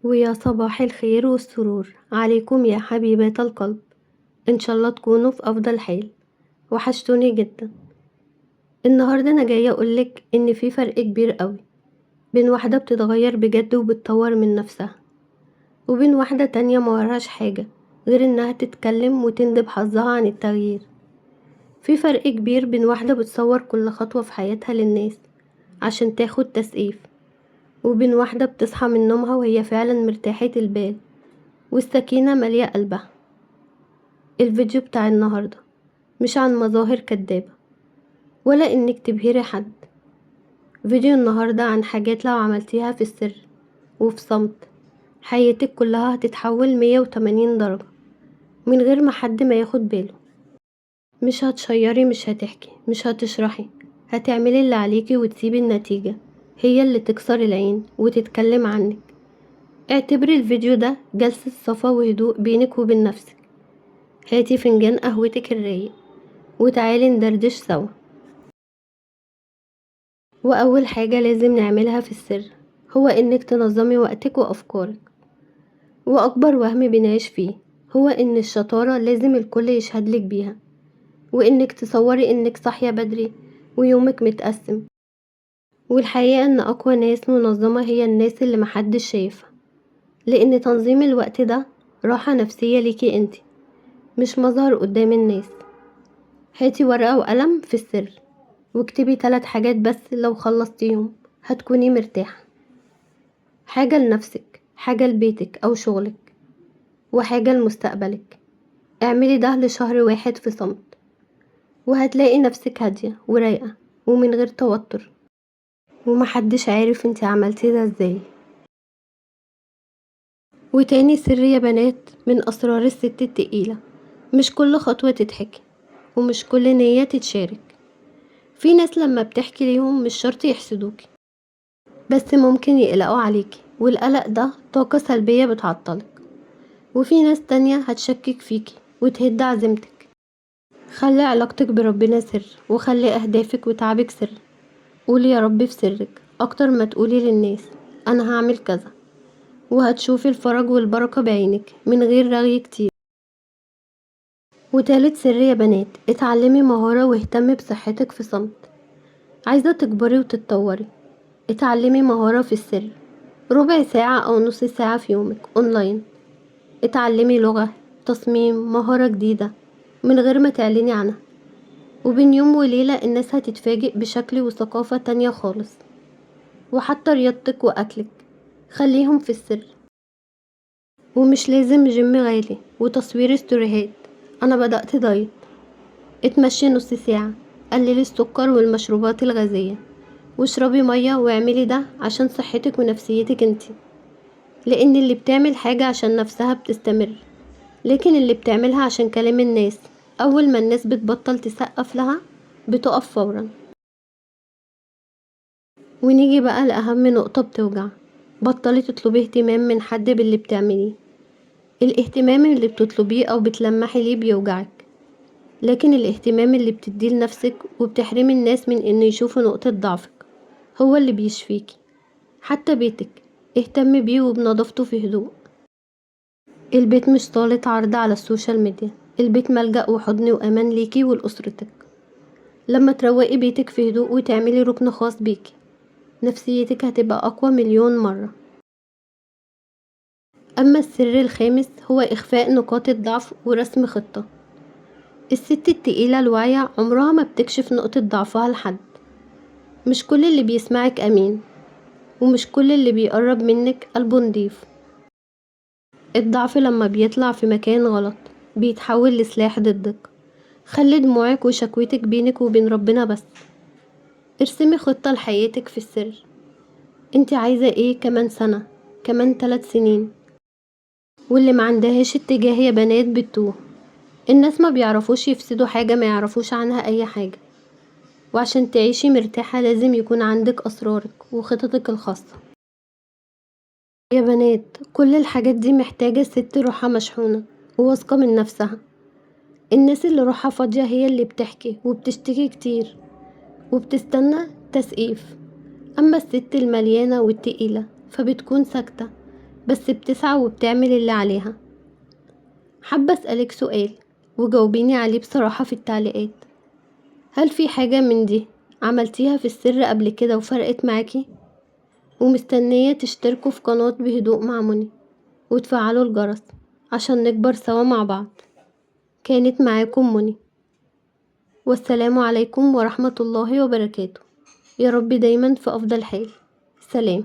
ويا صباح الخير والسرور عليكم يا حبيبات القلب. إن شاء الله تكونوا في أفضل حال. وحشتوني جدا. النهاردة أنا جاية أقولك إن في فرق كبير قوي بين واحدة بتتغير بجد وبتطور من نفسها، وبين واحدة تانية موراش حاجة غير إنها تتكلم وتندب حظها عن التغيير. في فرق كبير بين واحدة بتصور كل خطوة في حياتها للناس عشان تاخد تسقيف، وبين واحدة بتصحى من نومها وهي فعلا مرتاحة البال والسكينة مالية قلبها. الفيديو بتاع النهاردة مش عن مظاهر كدابة ولا انك تبهري حد. فيديو النهاردة عن حاجات لو عملتيها في السر وفي صمت حياتك كلها هتتحول 180 درجة من غير ما حد ما ياخد باله. مش هتشيري، مش هتحكي، مش هتشرحي، هتعملي اللي عليكي وتسيبي النتيجة هي اللي تكسر العين وتتكلم عنك. اعتبري الفيديو ده جلسة صفا وهدوء بينك وبين نفسك. هاتي فنجان قهوتك الرايق وتعالي ندردش سوا. وأول حاجة لازم نعملها في السر هو إنك تنظمي وقتك وأفكارك. وأكبر وهم بنعيش فيه هو إن الشطارة لازم الكل يشهدلك بيها، وإنك تصوري إنك صاحية بدري ويومك متقسم. والحقيقة إن أقوى ناس منظمة هي الناس اللي محدش شايفها، لأن تنظيم الوقت ده راحة نفسية ليكي انتي، مش مظهر قدام الناس. هاتي ورقة وقلم في السر واكتبي 3 حاجات بس لو خلصتيهم هتكوني مرتاحة. حاجة لنفسك، حاجة لبيتك أو شغلك، وحاجة لمستقبلك. اعملي ده لشهر واحد في صمت، وهتلاقي نفسك هادية ورايقة ومن غير توتر، ومحدش عارف انتي عملتي ده ازاي. وتاني سر يا بنات من أسرار الست التقيلة، مش كل خطوة تتحكي ومش كل نية تتشارك. في ناس لما بتحكي ليهم مش شرط يحسدوكي، بس ممكن يقلقوا عليكي، والقلق ده طاقة سلبية بتعطلك. وفي ناس تانية هتشكك فيكي وتهد عزيمتك. خلي علاقتك بربنا سر، وخلي أهدافك وتعبك سر. قولي يا رب في سرك أكتر ما تقولي للناس أنا هعمل كذا، وهتشوفي الفرج والبركة بعينك من غير رغي كتير. وتالت سر يا بنات، اتعلمي مهارة واهتمي بصحتك في صمت. عايزة تكبري وتتطوري، اتعلمي مهارة في السر، ربع ساعة أو نص ساعة في يومك أونلاين. اتعلمي لغة، تصميم، مهارة جديدة من غير ما تعلني عنها، وبين يوم وليلة الناس هتتفاجئ بشكل وثقافة تانية خالص. وحتى رياضتك وأكلك خليهم في السر، ومش لازم جيم غالي وتصوير ستوريهات. أنا بدأت دايت، اتمشي نص ساعة، قللي السكر والمشروبات الغازية، واشربي مية، واعملي ده عشان صحتك ونفسيتك انتي. لأن اللي بتعمل حاجة عشان نفسها بتستمر، لكن اللي بتعملها عشان كلام الناس أول ما الناس بتبطل تسقف لها بتقف فورا. ونيجي بقى لأهم نقطة بتوجع، بطلي تطلبي اهتمام من حد باللي بتعمليه. الاهتمام اللي بتطلبيه أو بتلمحي ليه بيوجعك، لكن الاهتمام اللي بتديه لنفسك وبتحرمي الناس من إن يشوفوا نقطة ضعفك هو اللي بيشفيكي. حتى بيتك اهتمي بيه وبنظافته في هدوء. البيت مش صالة عرض على السوشيال ميديا، البيت ملجأ وحضن وأمان ليكي ولأسرتك. لما تروقي بيتك في هدوء وتعملي ركن خاص بيكي، نفسيتك هتبقى أقوى مليون مرة. أما السر الخامس هو إخفاء نقاط الضعف ورسم خطة. الست التقيلة الواعية عمرها ما بتكشف نقطة ضعفها لحد. مش كل اللي بيسمعك أمين، ومش كل اللي بيقرب منك قلبه نضيف. الضعف لما بيطلع في مكان غلط بيتحول لسلاح ضدك. خلي دموعك وشكوتك بينك وبين ربنا بس. ارسمي خطة لحياتك في السر، انت عايزة ايه كمان سنة، كمان 3 سنين. واللي ما عندهاش اتجاه يا بنات بتوه. الناس ما بيعرفوش يفسدوا حاجة ما يعرفوش عنها اي حاجة. وعشان تعيشي مرتاحة لازم يكون عندك أسرارك وخططك الخاصة. يا بنات كل الحاجات دي محتاجة ست روحها مشحونة وواثقة من نفسها. الناس اللي روحها فاضية هي اللي بتحكي وبتشتكي كتير وبتستنى تسقيف. أما الست المليانة والتقيلة فبتكون ساكتة، بس بتسعى وبتعمل اللي عليها. حابة أسألك سؤال وجاوبيني عليه بصراحة في التعليقات. هل في حاجة من دي عملتيها في السر قبل كده وفرقت معاكي؟ ومستنية تشتركوا في قناة بهدوء مع منى وتفعلوا الجرس عشان نكبر سوا مع بعض. كانت معاكم منى، والسلام عليكم ورحمة الله وبركاته. يا رب دايما في أفضل حال. سلام.